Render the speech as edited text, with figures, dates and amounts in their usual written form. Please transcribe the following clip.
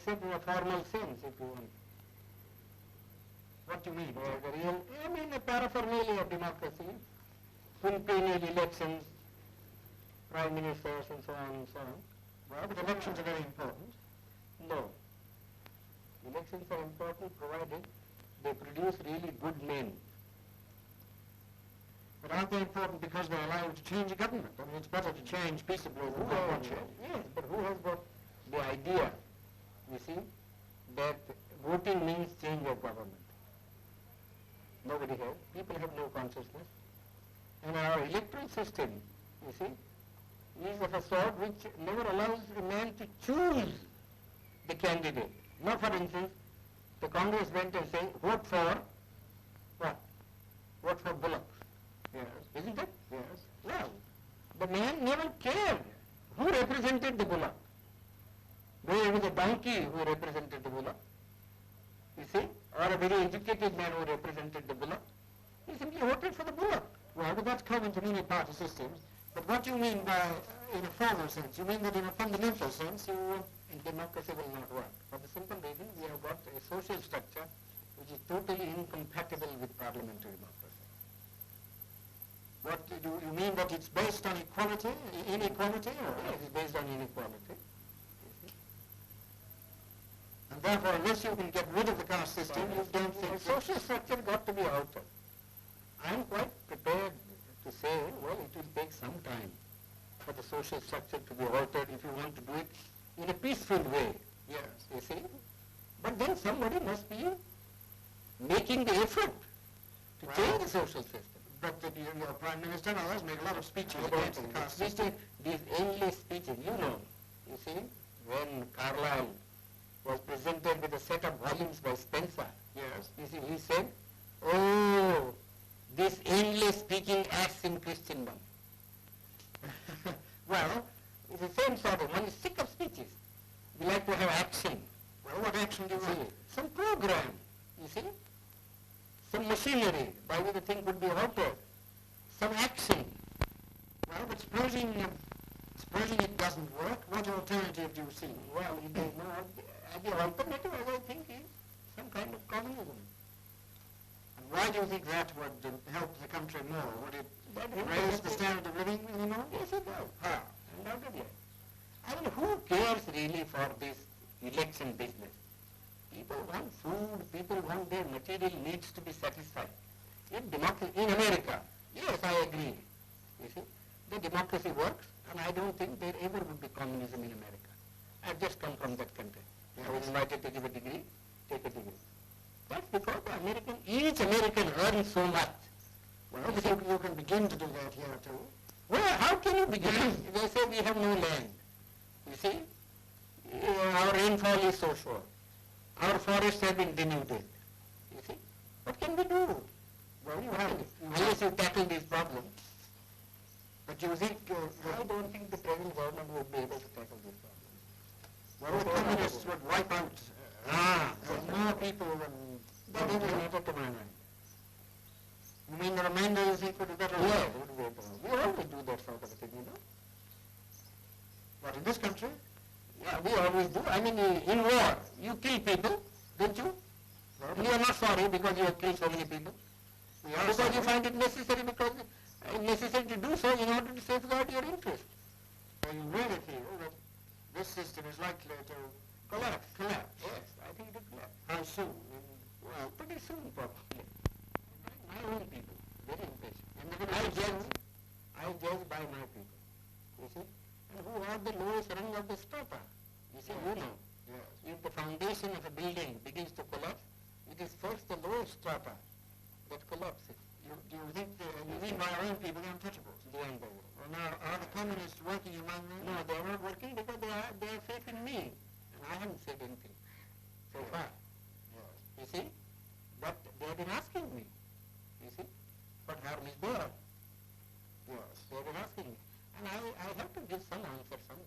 except in a formal sense, if you want. What do you mean? The real, I mean, a paraphernalia of democracy, quinquennial elections, prime ministers, and so on and so on. Well, but elections are very important. No. Elections are important provided they produce really good men. But aren't they important because they allow you to change a government? I mean, it's better to change peaceably than by bloodshed. Yes, but who has got the idea, you see, that voting means change of government? Nobody has. People have no consciousness. And our electoral system, you see, is of a sort which never allows a man to choose the candidate. Now, for instance, the Congress went and said, vote for what? Vote for Bullock. Yes. Isn't it? Yes. Well, the man never cared who represented the Bullock. Though it was a donkey who represented the Bullock, you see, or a very educated man who represented the Bullock, he simply voted for the Bullock. Well, but that's common to many party systems. But what do you mean by, in a formal sense? You mean that in a fundamental sense, democracy will not work. For the simple reason, we have got a social structure which is totally incompatible with parliamentary democracy. What do you mean that it's based on equality, inequality? Or? Yes, it's based on inequality. And therefore, unless you can get rid of the caste system, you don't think... The social structure got to be altered. I am quite prepared to say, well, it will take some time for the social structure to be altered if you want to do it in a peaceful way. Yes. You see? But then somebody must be making the effort to change the social system. But your Prime Minister and others make a lot of speeches against the caste system. These endless speeches, you see, when Carlyle was presented with a set of volumes by Spencer, yes, you see, he said, oh, this endless speaking acts in Christendom. Well, it's the same sort of, one is sick of speeches. We like to have action. Well, what action do you want? Some program, you see. Some machinery by which the thing could be altered. Some action. Well, but supposing it doesn't work, what alternative do you see? Well, the alternative, as I think, is some kind of communism. And why do you think that would help the country more? Would it raise the standard of living anymore? Yes, it does. How? Undoubtedly. I mean, who cares really for this election business? People want food, people want their material needs to be satisfied. In America, yes, I agree. You see, the democracy works, and I don't think there ever would be communism in America. I've just come from that country. I was invited to give a degree, take a degree. That's because each American earns so much. Well, but you can begin to do that here too. Well, how can you begin? They say we have no land. You see, our rainfall is so short. Our forests have been denuded. You see, what can we do? Well, unless you tackle these problems. But you think... I don't think the present government would be able to tackle these problems. Well, the communists would wipe out more people than... That doesn't matter to my mind. You mean the remainder you think would be better? Yeah, would be better. We always do that sort of a thing, you know. What, in this country? Yeah, we always do. I mean, in war, you kill people, don't you? Well, you are not sorry because you have killed so many people. Because sorry. You find it necessary necessary to do so in order to safeguard your interest. So you really feel that this system is likely to collapse? Yes, I think it will collapse. How soon? Well, pretty soon probably. My own people, very impatient. I judge by my people, you see. And who are the lowest rung of the strata? You see, you know. Yes. If the foundation of a building begins to collapse, it is first the lowest strata that collapses. Do you think, you mean by our own people, the untouchables? The untouchables. Well, now, are the communists working among them? No, they are not working because they have faith in me. And I haven't said anything so far. Yes. You see? But they have been asking me. You see? What harm is there? Yes. They have been asking me. And I have to give some answer sometime.